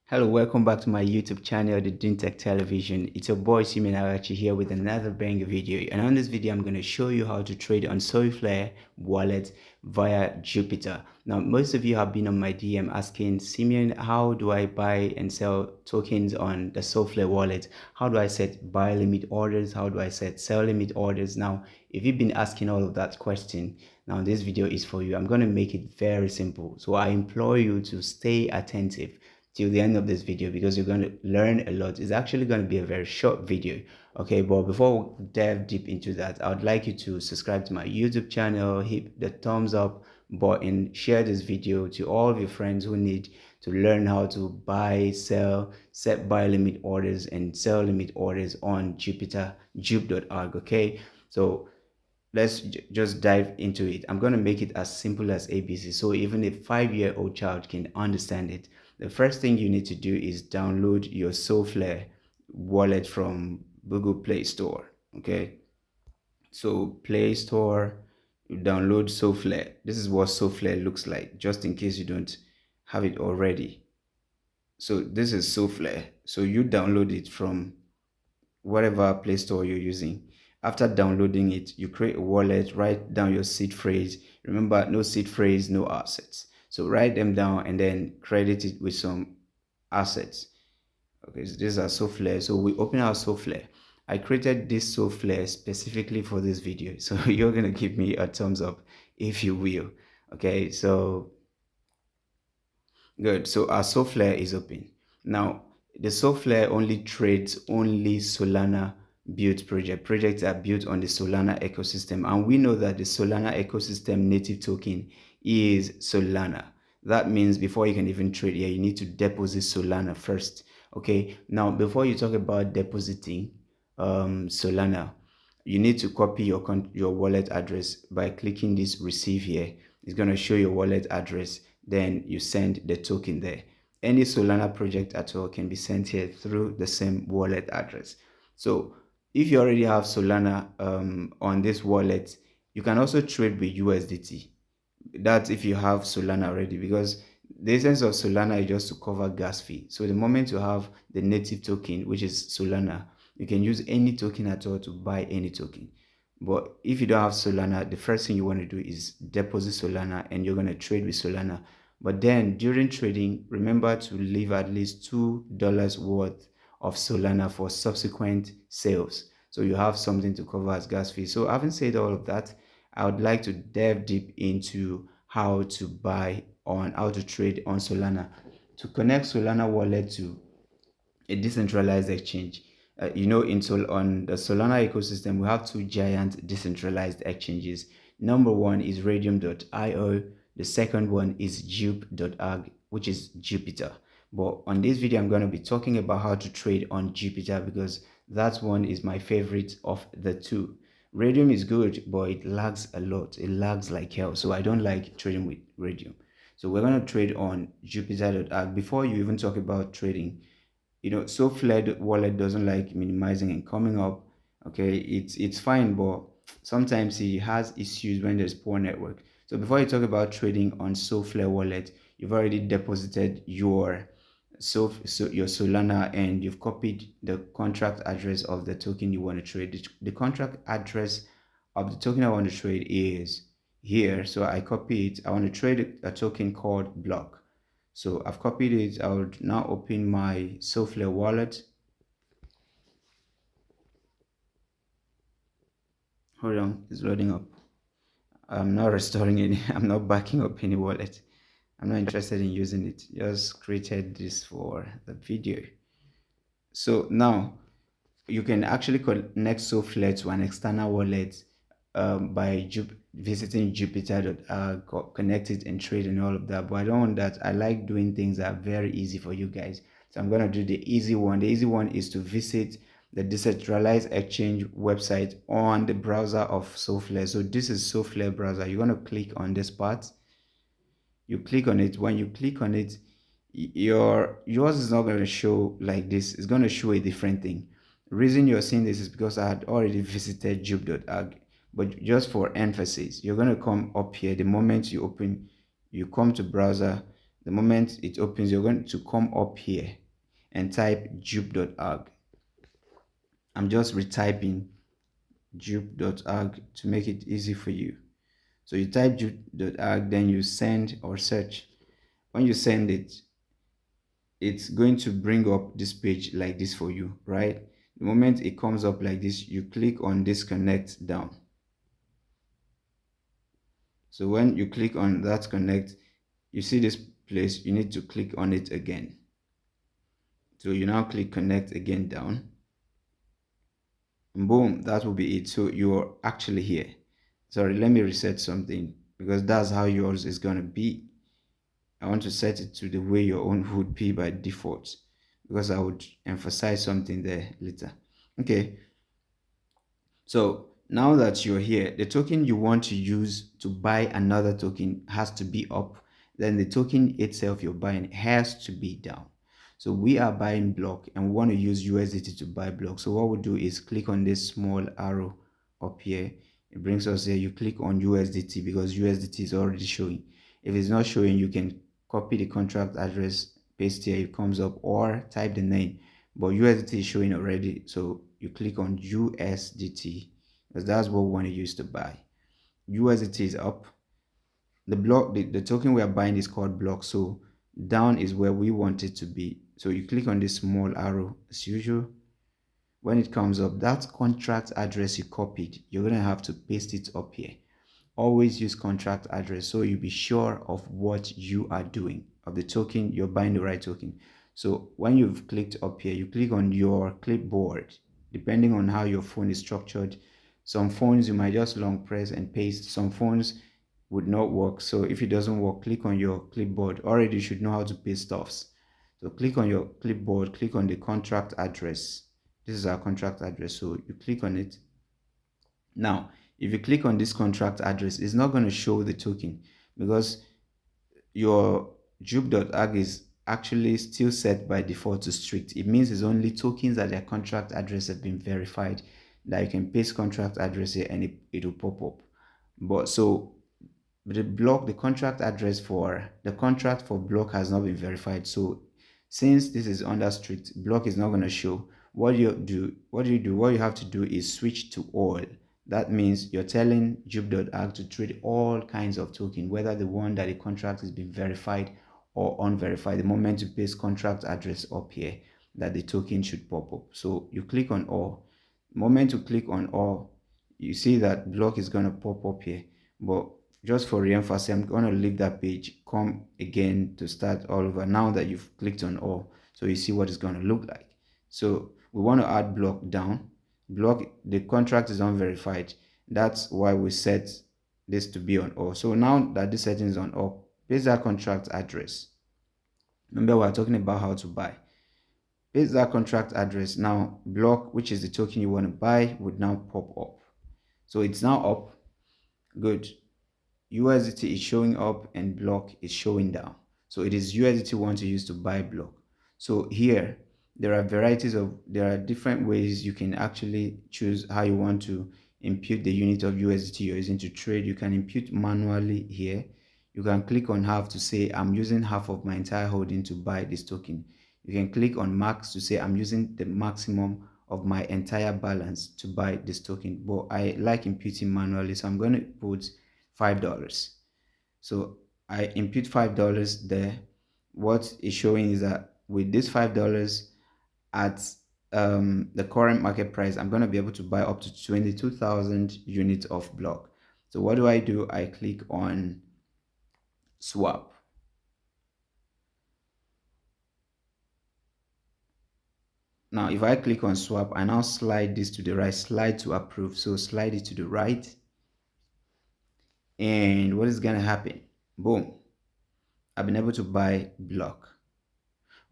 Hello, welcome back to my YouTube channel, the Tech Television. It's your boy Simeon Arachi here with another banger video. And on this video, I'm going to show you how to trade on Solflare wallet via JUPITA. Now, most of you have been on my DM asking, Simeon, how do I buy and sell tokens on the Solflare wallet? How do I set buy limit orders? How do I set sell limit orders? Now, if you've been asking all of that question, now this video is for you. I'm going to make it very simple. So I implore you to stay attentive till the end of this video because you're going to learn a lot. It's actually going to be a very short video, okay? But before we dive deep into that, I would like you to subscribe to my YouTube channel, hit the thumbs up button, share this video to all of your friends who need to learn how to buy, sell, set buy limit orders and sell limit orders on JUPITA, jup.ag, okay? So let's just dive into it. I'm going to make it as simple as ABC, so even a 5-year-old child can understand it. The first thing you need to do is download your Solflare wallet from Google Play Store. Okay, so Play Store, you download Solflare. This is what Solflare looks like, just in case you don't have it already. So this is Solflare. So you download it from whatever Play Store you're using. After downloading it, you create a wallet, write down your seed phrase. Remember, no seed phrase, no assets. So write them down and then credit it with some assets. Okay, so these are Solflare. So we open our Solflare. I created this Solflare specifically for this video. So you're going to give me a thumbs up if you will. Okay, so good. So our Solflare is open. Now, the Solflare only trades only Solana built projects are built on the Solana ecosystem, and we know that the Solana ecosystem native token is Solana. That means before you can even trade here, you need to deposit Solana first. Okay, now before you talk about depositing Solana, you need to copy your wallet address by clicking this receive here. It's going to show your wallet address, then you send the token there. Any Solana project at all can be sent here through the same wallet address. So if you already have Solana on this wallet, you can also trade with USDT. That's if you have Solana already, because the essence of Solana is just to cover gas fee. So the moment you have the native token, which is Solana, you can use any token at all to buy any token. But if you don't have Solana, the first thing you want to do is deposit Solana and you're going to trade with Solana. But then during trading, remember to leave at least $2 worth of Solana for subsequent sales. So you have something to cover as gas fee. So having said all of that, I would like to dive deep into how to trade on Solana. To connect Solana wallet to a decentralized exchange. On the Solana ecosystem, we have two giant decentralized exchanges. Number one is Radium.io. The second one is jup.ag, which is JUPITA. But on this video, I'm going to be talking about how to trade on JUPITA because that one is my favorite of the two. Radium is good, but it lags a lot. It lags like hell. So I don't like trading with Radium. So we're going to trade on Jupiter.ag. Before you even talk about trading, Solflare wallet doesn't like minimizing and coming up. Okay, it's fine, but sometimes it has issues when there's poor network. So before you talk about trading on Solflare wallet, you've already deposited your your Solana and you've copied the contract address of the token you want to trade. The contract address of the token I want to trade is here. So I copy it. I want to trade a token called block. So I've copied it. I would now open my Solflare wallet. Hold on, it's loading up. I'm not restoring any, I'm not backing up any wallet. I'm not interested in using it. Just created this for the video. So now you can actually connect Solflare to an external wallet by visiting jupiter.org, connect it and trade and all of that. But I don't want that. I like doing things that are very easy for you guys. So I'm going to do the easy one. The easy one is to visit the decentralized exchange website on the browser of Solflare. So this is Solflare browser. You're going to click on this part. You click on it. When you click on it, yours is not going to show like this. It's going to show a different thing. The reason you're seeing this is because I had already visited jup.ag. But just for emphasis, you're going to come up here. The moment you come to browser, The moment it opens, you're going to come up here and type jup.ag. I'm just retyping jup.ag to make it easy for you. So you type jup.ag, then you send or search. When you send it, it's going to bring up this page like this for you, right? The moment it comes up like this, you click on disconnect down. So when you click on that connect, you see this place, you need to click on it again. So you now click connect again down. And boom, that will be it. So you're actually here. Sorry, let me reset something because that's how yours is going to be. I want to set it to the way your own would be by default because I would emphasize something there later. Okay, so now that you're here, the token you want to use to buy another token has to be up. Then the token itself you're buying has to be down. So we are buying block and we want to use USDT to buy block. So what we'll do is click on this small arrow up here. It brings us here. You click on USDT because USDT is already showing. If it's not showing, you can copy the contract address, paste here, it comes up, or type the name. But USDT is showing already, so you click on USDT because that's what we want to use to buy. USDT is up. The block, the token we are buying is called block, so down is where we want it to be. So you click on this small arrow as usual. When it comes up, that contract address you copied, you're gonna have to paste it up here. Always use contract address so you'll be sure of what you are doing, of the token you're buying, the right token. So when you've clicked up here, you click on your clipboard. Depending on how your phone is structured, some phones you might just long press and paste, some phones would not work. So if it doesn't work, click on your clipboard. Already you should know how to paste stuffs. So click on your clipboard, click on the contract address. This is our contract address, so you click on it. Now if you click on this contract address, it's not going to show the token because your jup.ag is actually still set by default to strict. It means it's only tokens that their contract address have been verified that you can paste contract address here and it will pop up. But so the contract address for the contract for block has not been verified. So since this is under strict, block is not going to show. What you have to do is switch to all. That means you're telling jup.ag to trade all kinds of token, whether the one that the contract has been verified or unverified. The moment you paste contract address up here, that the token should pop up. So you click on all. The moment you click on all, you see that block is going to pop up here. But just for re-emphasis, I'm going to leave that page, come again to start all over now that you've clicked on all, so you see what it's going to look like. So we want to add block down. Block, the contract is unverified. That's why we set this to be on all. So now that this setting is on all, paste that contract address. Remember, we're talking about how to buy. Paste that contract address. Now block, which is the token you want to buy, would now pop up. So it's now up. Good. USDT is showing up and block is showing down. So it is USDT we want to use to buy block. So here there are different ways you can actually choose how you want to impute the unit of USDT you're using to trade. You can impute manually here. You can click on half to say I'm using half of my entire holding to buy this token. You can click on max to say I'm using the maximum of my entire balance to buy this token, but I like imputing manually, so I'm going to put $5. So I input $5 there. What is showing is that with this $5 at the current market price, I'm going to be able to buy up to 22,000 units of block. So what do? I click on swap. Now if I click on swap, I now slide this to the right, slide to approve. So slide it to the right, and what is going to happen? Boom, I've been able to buy block.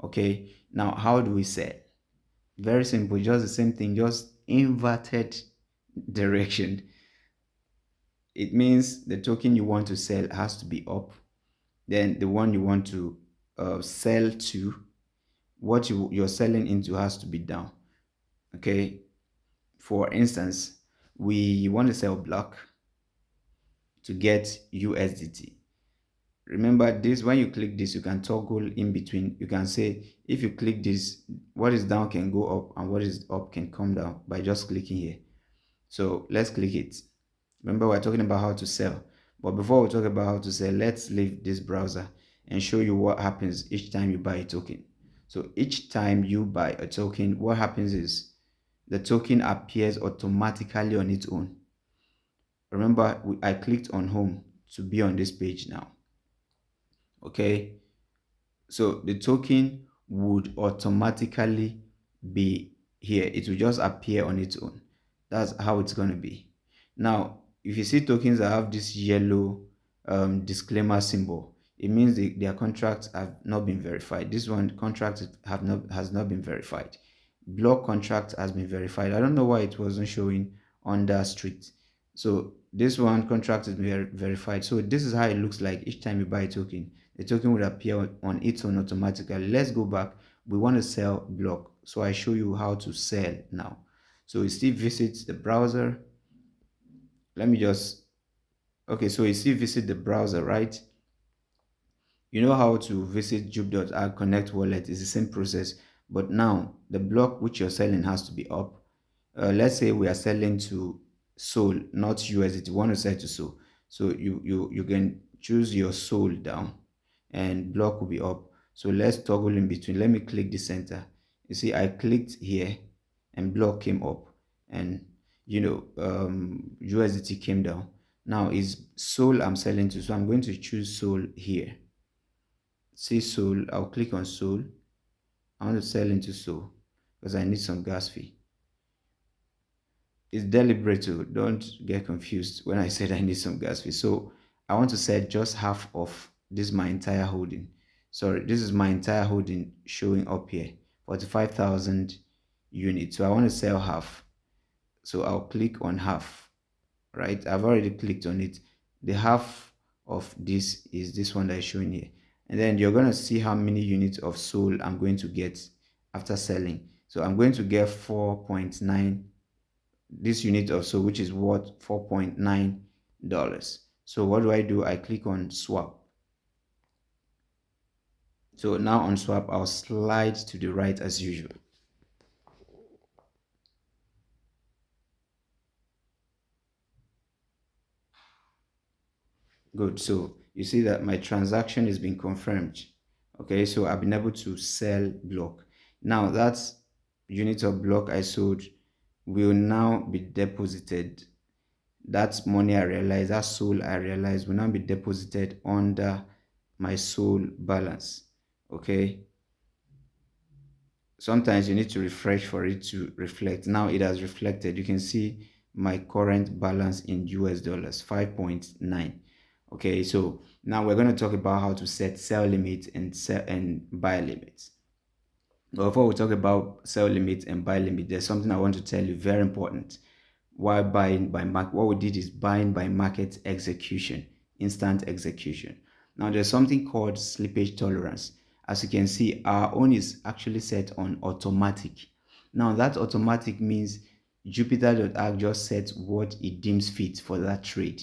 Okay, now how do we sell? Very simple, just the same thing, just inverted direction. It means the token you want to sell has to be up, then the one you want to sell to, what you're selling into, has to be down. Okay, for instance, we want to sell block to get USDT. Remember this, when you click this, you can toggle in between. You can say, if you click this, what is down can go up and what is up can come down by just clicking here. So let's click it. Remember, we're talking about how to sell. But before we talk about how to sell, let's leave this browser and show you what happens each time you buy a token. So each time you buy a token, what happens is the token appears automatically on its own. Remember, I clicked on home to be on this page now. Okay, so the token would automatically be here. It will just appear on its own. That's how it's going to be. Now, if you see tokens that have this yellow disclaimer symbol, it means their contracts have not been verified. This one, contract has not been verified. Block contract has been verified. I don't know why it wasn't showing under strict. So this one, contract is verified. So this is how it looks like each time you buy a token. The token will appear on its own automatically. Let's go back. We want to sell block. So I show you how to sell now. So you still visit the browser. Let me just, okay, so you still visit the browser, right? You know how to visit jup.ag connect wallet is the same process, but now the block which you're selling has to be up. Let's say we are selling to Sol, not USDT. You want to sell to Sol, so you can choose your Sol down, and block will be up. So let's toggle in between. Let me click the center. You see, I clicked here, and block came up, and USDT came down. Now is Sol I'm selling to, so I'm going to choose Sol here. See Sol, I'll click on Sol. I want to sell into Sol because I need some gas fee. It's deliberate too. Don't get confused when I said I need some gas fee. So I want to sell just half of this, my entire holding. Sorry, this is my entire holding showing up here, 45,000 units. So I want to sell half. So I'll click on half, right? I've already clicked on it. The half of this is this one that is showing here. And then you're going to see how many units of Sol I'm going to get after selling. So I'm going to get 4.9, this unit of Sol, which is worth $4.9. So what do? I click on swap. So now on swap, I'll slide to the right as usual. Good. So you see that my transaction is being confirmed. Okay, so I've been able to sell block. Now that unit of block I sold will now be deposited. That money I realized, that Sol I realized will now be deposited under my Sol balance. Okay, sometimes you need to refresh for it to reflect. Now it has reflected. You can see my current balance in US dollars, 5.9. Okay, so now we're going to talk about how to set sell limit and buy limits. But before we talk about sell limit and buy limit, there's something I want to tell you, very important. Why buying by market? What we did is buying by market execution, instant execution. Now there's something called slippage tolerance. As you can see, our own is actually set on automatic. Now that automatic means Jupiter.ag just sets what it deems fit for that trade.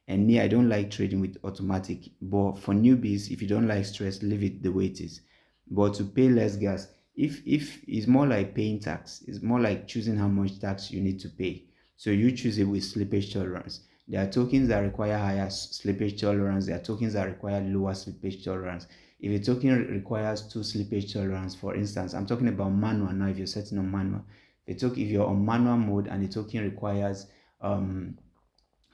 And me, I don't like trading with automatic. But for newbies, if you don't like stress, leave it the way it is. But to pay less gas, if it's more like paying tax, it's more like choosing how much tax you need to pay. So you choose it with slippage tolerance. There are tokens that require higher slippage tolerance. There are tokens that require lower slippage tolerance. If a token requires 2 slippage tolerance, for instance, I'm talking about manual now. If you're setting on manual, if you're on manual mode and the token requires 2%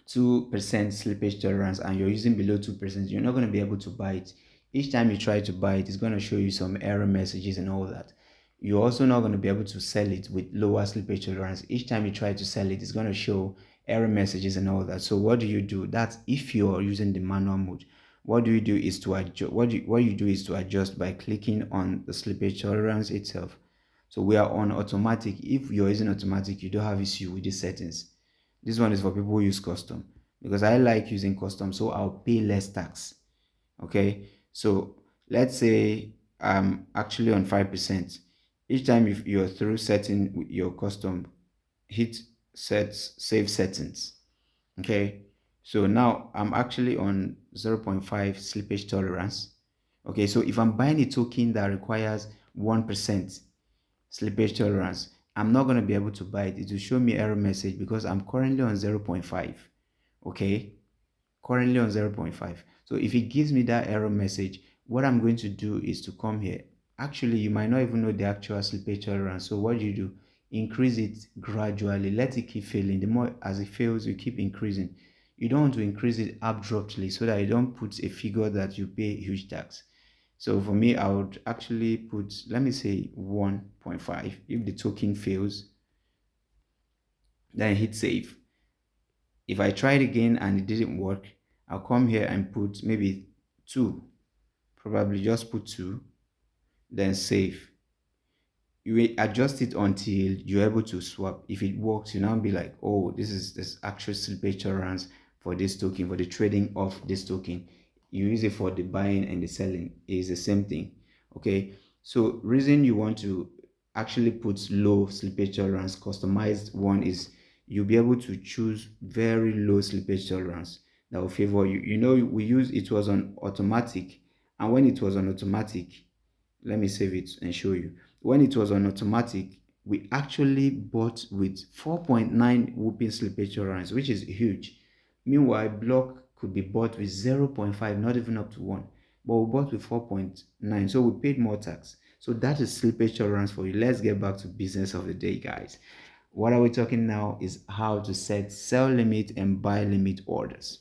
slippage tolerance and you're using below 2%, you're not going to be able to buy it. Each time you try to buy it, it's going to show you some error messages and all that. You're also not going to be able to sell it with lower slippage tolerance. Each time you try to sell it, it's going to show error messages and all that. So what do? That's if you're using the manual mode. What do you do is to adjust. What you do is to adjust by clicking on the slippage tolerance itself. So we are on automatic. If you're using automatic, you don't have issue with the settings. This one is for people who use custom, because I like using custom, so I'll pay less tax. Okay, so let's say I'm actually on 5%. Each time if you're through setting your custom, hit save settings. Okay, So now I'm actually on 0.5 slippage tolerance. Okay, so if I'm buying a token that requires 1% slippage tolerance, I'm not going to be able to buy it. It will show me error message because I'm currently on 0.5. Okay, currently on 0.5. So if it gives me that error message, what I'm going to do is to come here. Actually, you might not even know the actual slippage tolerance. So what do? Increase it gradually. Let it keep failing. The more as it fails, you keep increasing. You don't want to increase it abruptly so that you don't put a figure that you pay huge tax. So for me, I would actually put, let me say 1.5. If the token fails, then hit save. If I try it again and it didn't work, I'll come here and put maybe 2. Probably just put 2, then save. You will adjust it until you're able to swap. If it works, you now be like, oh, this actual slippage tolerance for this token, for the trading of this token. You use it for the buying and the selling. Is the same thing. Okay. So reason you want to actually put low slippage tolerance, customized one, is you'll be able to choose very low slippage tolerance that will favor you. You know, we use it was on automatic, and when it was on automatic, let me save it and show you. When it was on automatic, we actually bought with 4.9 whooping slippage tolerance, which is huge. Meanwhile, block could be bought with 0.5, not even up to 1. But we bought with 4.9, so we paid more tax. So that is slippage tolerance for you. Let's get back to business of the day, guys. What are we talking now is how to set sell limit and buy limit orders.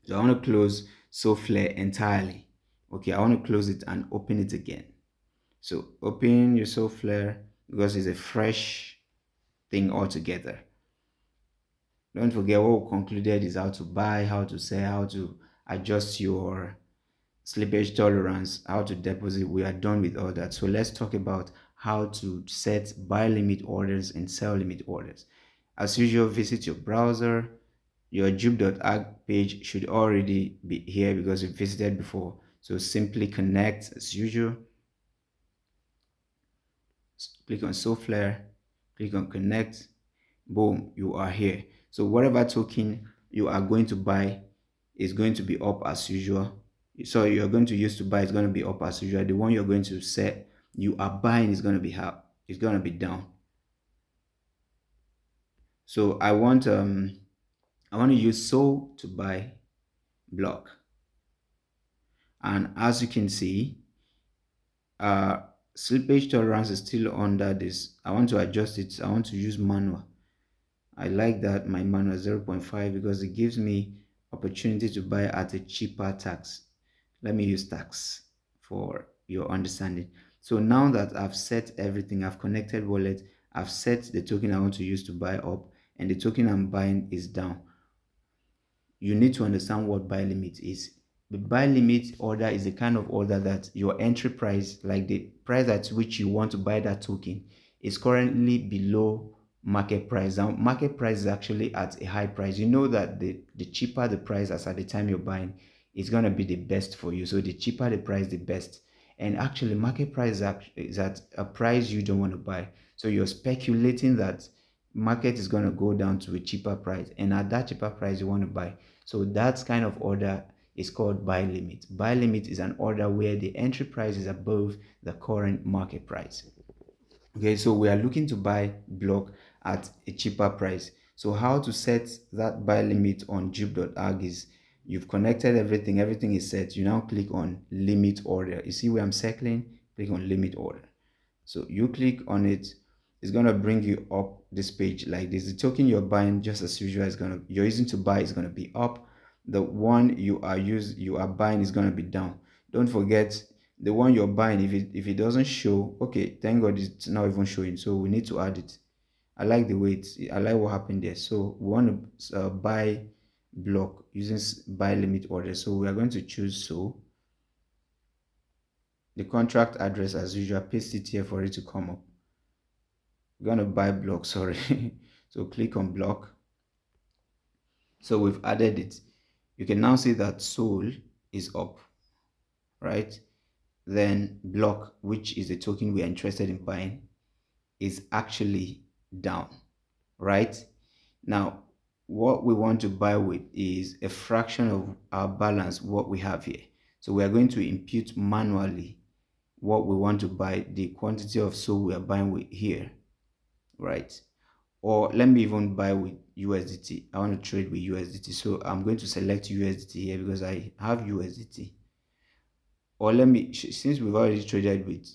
So I want to close Solflare entirely. Okay, I want to close it and open it again. So open your Solflare because it's a fresh thing altogether. Don't forget what we concluded is how to buy, how to sell, how to adjust your slippage tolerance, how to deposit. We are done with all that. So let's talk about how to set buy limit orders and sell limit orders. As usual, visit your browser. Your jup.ag page should already be here because you visited before. So simply connect as usual. Click on Solflare, click on connect, boom, you are here. So whatever token you are going to buy is going to be up as usual. So you're going to use to buy is going to be up as usual. The one you're going to set you are buying is going to be up, it's going to be down. So I want to use Sol to buy block, and as you can see, uh slippage tolerance is still under this. I want to adjust it. I want to use manual. I like that my manual 0.5 because it gives me opportunity to buy at a cheaper tax. Let me use tax for your understanding. So now that I've set everything, I've connected wallet, I've set the token I want to use to buy up, and the token I'm buying is down. You need to understand what buy limit is. The buy limit order is the kind of order that your entry price, like the price at which you want to buy that token, is currently below market price. Now, market price is actually at a high price. You know that the cheaper the price as at the time you're buying, it's going to be the best for you. So the cheaper the price, the best. And actually, market price is at a price you don't want to buy. So you're speculating that market is going to go down to a cheaper price, and at that cheaper price you want to buy. So that kind of order is called buy limit. Buy limit is an order where the entry price is above the current market price. Okay, so we are looking to buy block at a cheaper price. So how to set that buy limit on jup.ag is you've connected everything, everything is set. You now click on limit order. You see where I'm circling? Click on limit order. So you click on it, it's gonna bring you up this page like this. The token you're buying, just as usual, is gonna you're using to buy is gonna be up. The one you are buying is gonna be down. Don't forget the one you're buying. If it doesn't show, okay, thank God it's not even showing. So we need to add it. I like the way I like what happened there. So we want to buy block using buy limit order. So we are going to choose the contract address as usual. Paste it here for it to come up. We're going to buy block, sorry. So click on block. So we've added it. You can now see that Sol is up, right? Then block, which is the token we are interested in buying, is actually down, right? Now what we want to buy with is a fraction of our balance, what we have here. So we are going to impute manually what we want to buy, the quantity of SOL we are buying with here, right? Or let me even buy with USDT. I want to trade with USDT. So I'm going to select USDT here because I have USDT. Or let me, since we've already traded with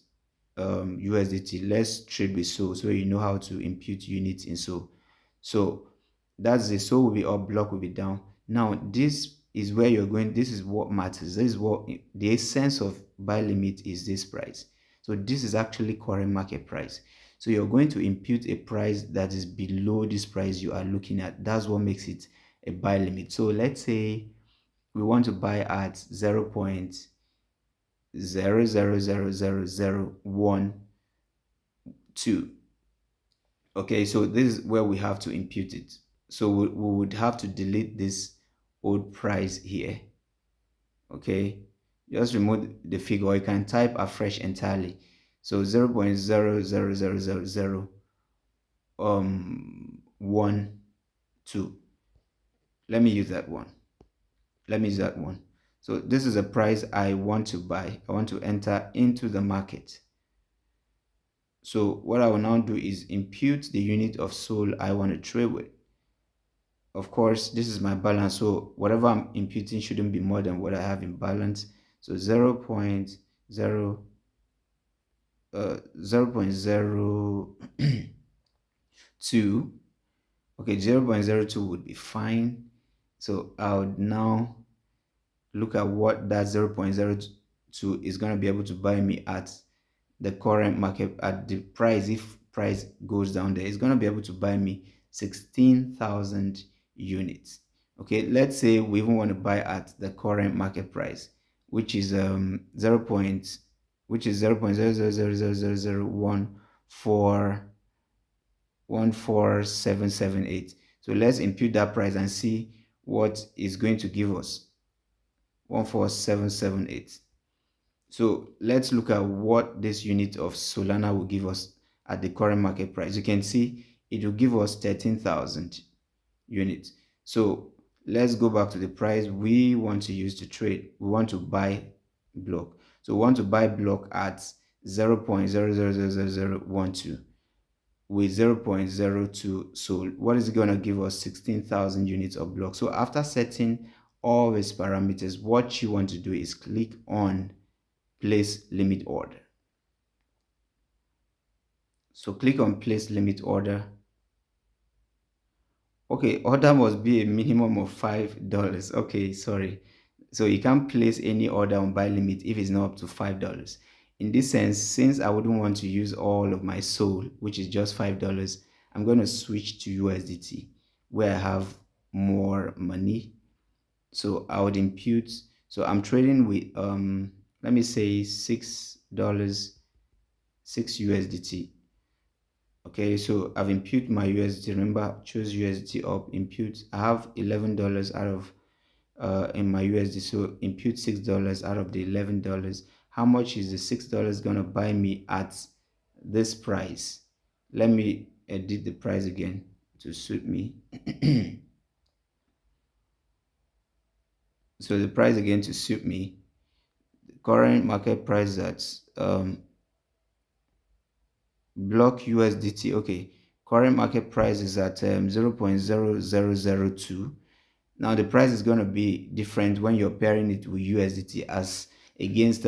USDT, let's trade with SOL so you know how to impute units in SOL. So that's the SOL will be up, block will be down. Now this is where you're going. This is what matters. This is what the essence of buy limit is, this price. So this is actually current market price. So you're going to impute a price that is below this price you are looking at. That's what makes it a buy limit. So let's say we want to buy at 0.000001.2. Okay, so this is where we have to impute it. So we would have to delete this old price here. Okay, just remove the figure, or you can type afresh entirely. So 0.000001.2. Let me use that one. So this is a price I want to buy. I want to enter into the market. So what I will now do is impute the unit of SOL I want to trade with. Of course, this is my balance, so whatever I'm imputing shouldn't be more than what I have in balance. So 0.0 0.02. Okay, 0.02 would be fine. So I would now look at what that 0.02 is going to be able to buy me at the current market, at the price. If price goes down there, it's going to be able to buy me 16,000 units. Okay, let's say we even want to buy at the current market price, which is 0.0000014778. So let's impute that price and see what is going to give us 14778. So let's look at what this unit of Solana will give us at the current market price. You can see it will give us 13,000 units. So let's go back to the price we want to use to trade. We want to buy block. So we want to buy block at 0.000012 with 0.02 SOL. What is going to give us? 16,000 units of block. So after setting all these parameters, what you want to do is click on place limit order. So click on place limit order. Okay, order must be a minimum of $5. Okay, sorry. So you can't place any order on buy limit if it's not up to $5. In this sense, since I wouldn't want to use all of my SOL, which is just $5, I'm going to switch to USDT where I have more money. So I would impute. So I'm trading with let me say $6, 6 USDT. Okay, so I've imputed my USDT. Remember, choose USDT up, impute. I have $11 out of in my USD, so impute $6 out of the $11. How much is the $6 gonna buy me at this price? Let me edit the price again to suit me. So the price again to suit me. The current market price that's block USDT. Okay, current market price is at 0.0002. Now the price is going to be different when you're pairing it with USDT as against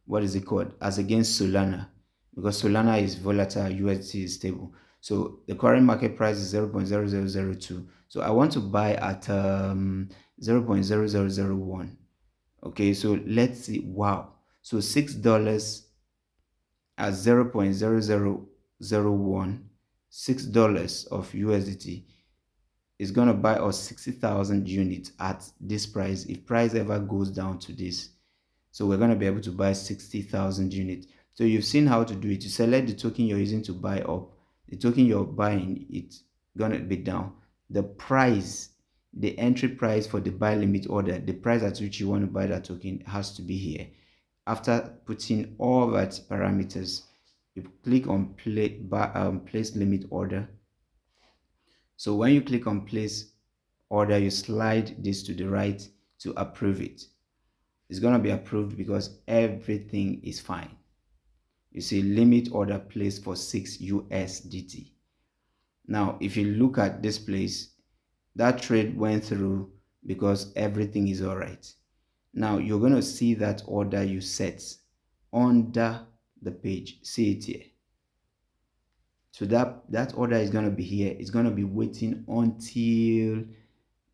what is it called, as against Solana, because Solana is volatile, USDT is stable. So the current market price is 0.0002. So I want to buy at 0.0001. Okay, so let's see. Wow, so $6 at 0.0001, $6 of USDT is going to buy us 60,000 units at this price. If price ever goes down to this, so we're going to be able to buy 60,000 units. So you've seen how to do it. You select the token you're using to buy up. The token you're buying, it's going to be down. The price, the entry price for the buy limit order, the price at which you want to buy that token has to be here. After putting all that parameters, you click on place limit order. So when you click on place order, you slide this to the right to approve it. It's going to be approved because everything is fine. You see, limit order placed for 6 USDT. Now, if you look at this place, that trade went through because everything is all right. Now, you're going to see that order you set under the page. See it here. So that order is going to be here. It's going to be waiting until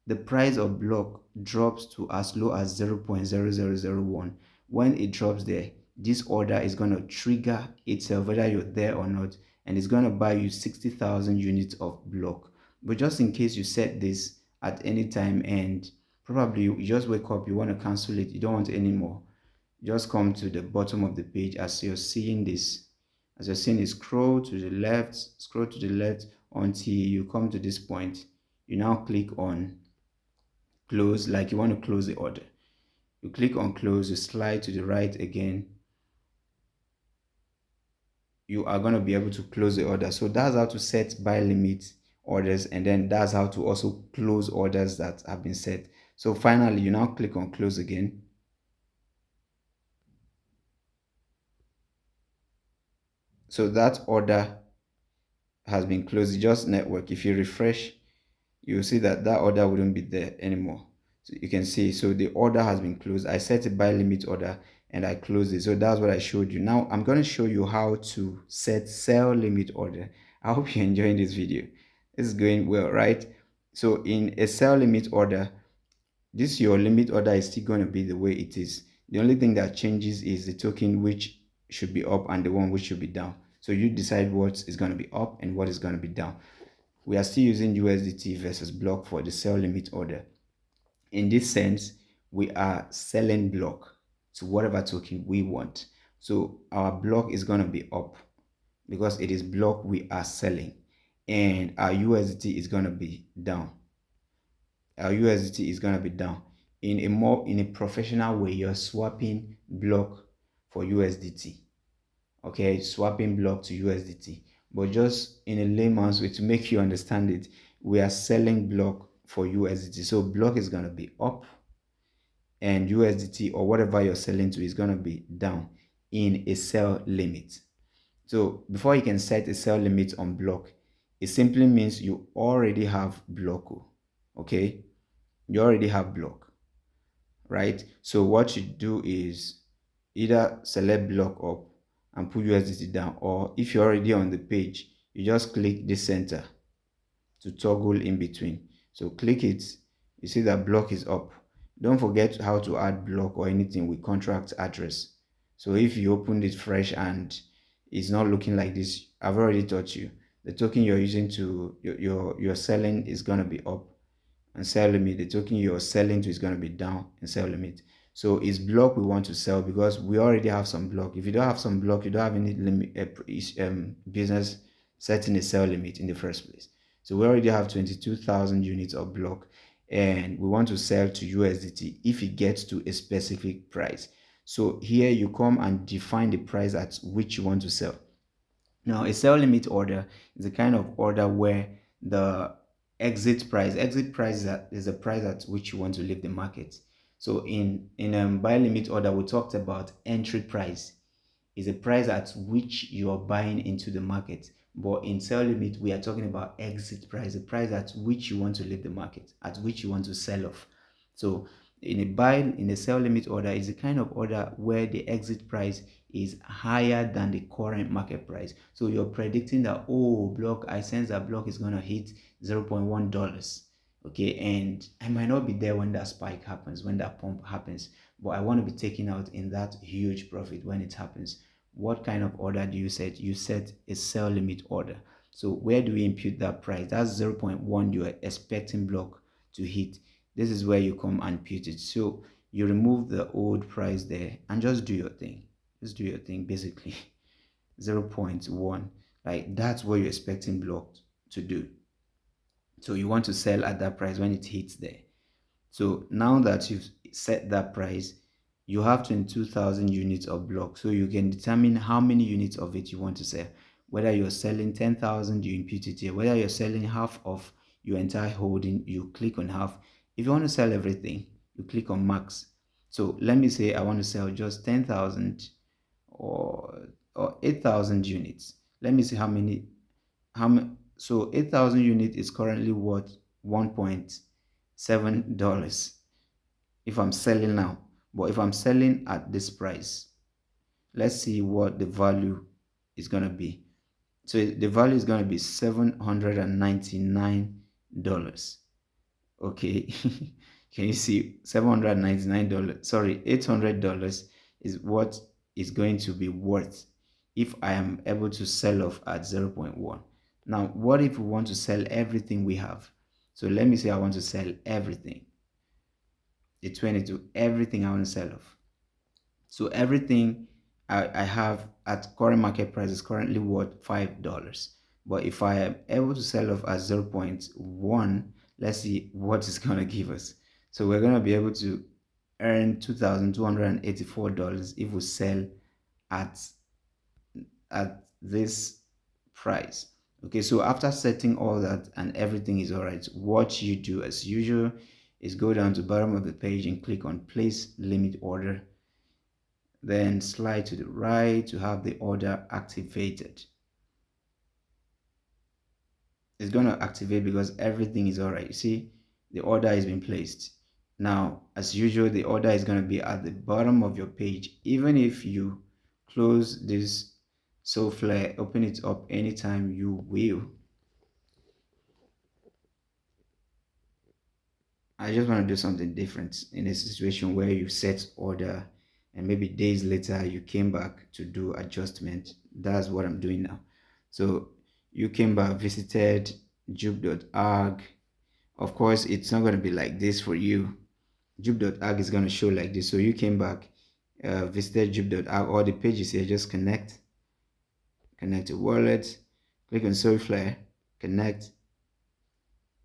the price of block drops to as low as 0.0001. When it drops there, this order is going to trigger itself whether you're there or not, and it's going to buy you 60,000 units of block. But just in case you set this at any time and probably you just wake up, you want to cancel it, you don't want any more, just come to the bottom of the page. As you're seeing this, as you're seeing it, scroll to the left until you come to this point. You now click on close, like you want to close the order. You click on close, you slide to the right again. You are going to be able to close the order. So that's how to set buy limit orders, and then that's how to also close orders that have been set. So finally, you now click on close again. So that order has been closed. Just network. If you refresh, you'll see that that order wouldn't be there anymore. So you can see, so the order has been closed. I set a buy limit order and I closed it. So that's what I showed you. Now I'm going to show you how to set sell limit order. I hope you're enjoying this video. It's going well, right? So in a sell limit order, this your limit order is still going to be the way it is. The only thing that changes is the token which should be up and the one which should be down. So you decide what is going to be up and what is going to be down. We are still using USDT versus block for the sell limit order. In this sense, we are selling block to whatever token we want. So our block is going to be up because it is block we are selling, and our USDT is going to be down. Our USDT is going to be down. In a professional way, you're swapping block for USDT. Okay, swapping block to USDT. But just in a layman's way, to make you understand it, we are selling block for USDT. So block is going to be up and USDT or whatever you're selling to is going to be down in a sell limit. So before you can set a sell limit on block, it simply means you already have block. Okay, you already have block, right? So what you do is either select block up and put USDT down, or if you're already on the page, you just click the center to toggle in between. So click it, you see that block is up. Don't forget how to add block or anything with contract address. So if you opened it fresh and it's not looking like this, I've already taught you the token you're using to you're selling is going to be up, and sell limit, the token you're selling to is going to be down, and sell limit. So it's block we want to sell because we already have some block. If you don't have some block, you don't have any limit business setting a sell limit in the first place. So we already have 22,000 units of block, and we want to sell to USDT if it gets to a specific price. So here you come and define the price at which you want to sell. Now, a sell limit order is a kind of order where the exit price is the price at which you want to leave the market. So in buy limit order, we talked about entry price is a price at which you are buying into the market. But in sell limit, we are talking about exit price, the price at which you want to leave the market, at which you want to sell off. So in a sell limit order is a kind of order where the exit price is higher than the current market price. So you're predicting that, oh, block, I sense that block is going to hit $0.1. Okay, and I might not be there when that spike happens, when that pump happens, but I want to be taking out in that huge profit when it happens. What kind of order do you set? You set a sell limit order. So where do we impute that price? That's 0.1 you are expecting block to hit. This is where you come and impute it. So you remove the old price there and just do your thing. Just do your thing, basically. 0.1, like that's what you're expecting block to do. So you want to sell at that price when it hits there. So now that you've set that price, you have 22,000 units of block. So you can determine how many units of it you want to sell. Whether you're selling 10,000, you impute it here. Whether you're selling half of your entire holding, you click on half. If you want to sell everything, you click on max. So let me say I want to sell just 10,000 or 8,000 units. Let me see how many so 8,000 units is currently worth $1.7 if I'm selling now. But if I'm selling at this price, let's see what the value is going to be. So the value is going to be $799. Okay. Can you see $799? Sorry, $800 is what is going to be worth if I am able to sell off at 0.1. Now, what if we want to sell everything we have? So let me say I want to sell everything. The 22, everything I want to sell off. So everything I have at current market price is currently worth $5. But if I am able to sell off at 0.1, let's see what it's going to give us. So we're going to be able to earn $2,284 if we sell at this price. Okay, so after setting all that and everything is all right, what you do as usual is go down to the bottom of the page and click on place limit order, then slide to the right to have the order activated. It's going to activate because everything is all right. You see, the order has been placed. Now, as usual, the order is going to be at the bottom of your page. Even if you close this Solflare, open it up anytime you will. I just want to do something different in a situation where you set order and maybe days later you came back to do adjustment. That's what I'm doing now. So you came back, visited jup.ag. Of course, it's not going to be like this for you. Jup.ag is going to show like this. So you came back, visited jup.ag, all the pages here, just connect to wallet, click on Solflare, connect.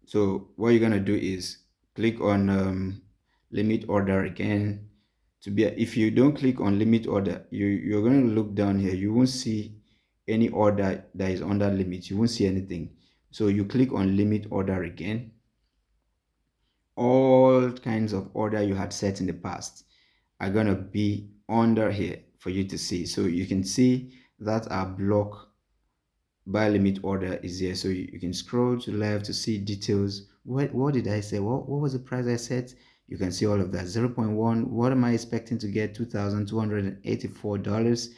So what you're gonna do is click on limit order again. To be, if you don't click on limit order, you're going to look down here, you won't see any order that is under limit, you won't see anything. So you click on limit order again. All kinds of order you had set in the past are going to be under here for you to see. So you can see that our block buy limit order is here, so you can scroll to the left to see details. What did I say? What was the price I set? You can see all of that. 0.1, what am I expecting to get? $2,284.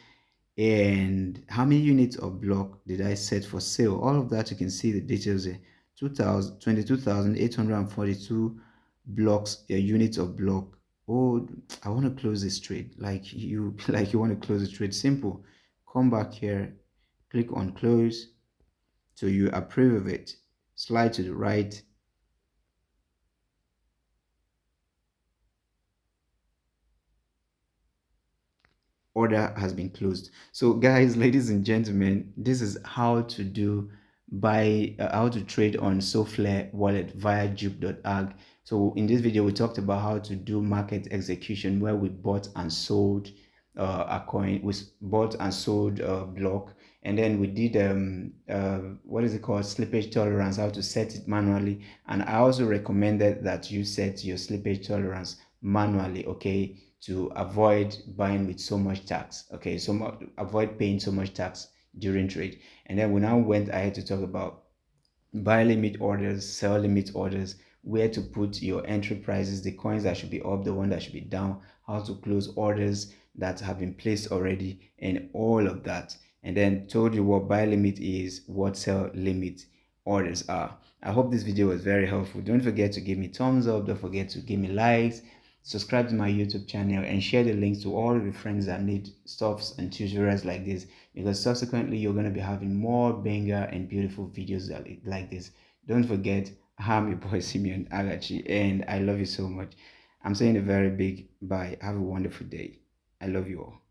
And how many units of block did I set for sale? All of that, you can see the details here. 22,842 blocks, units of block. Oh, I want to close this trade. Like you like you want to close the trade. Simple. Come back here, click on close. So you approve of it, slide to the right, order has been closed. So guys, ladies and gentlemen, this is how to do how to trade on Solflare wallet via jup.ag. So in this video we talked about how to do market execution, where we bought and sold a coin, we bought and sold a block, and then we did what is it called, slippage tolerance, how to set it manually. And I also recommended that you set your slippage tolerance manually, okay, to avoid buying with so much tax, okay, so avoid paying so much tax during trade. And then we now went ahead to talk about buy limit orders, sell limit orders, where to put your entry prices, the coins that should be up, the one that should be down, how to close orders that have been placed already, and all of that. And then told you what buy limit is, what sell limit orders are. I hope this video was very helpful. Don't forget to give me thumbs up, don't forget to give me likes, subscribe to my YouTube channel, and share the links to all of your friends that need stuffs and tutorials like this, because subsequently you're going to be having more banger and beautiful videos like this. Don't forget, I'm your boy Simeon Agachi, and I love you so much. I'm saying a very big bye. Have a wonderful day. I love you all.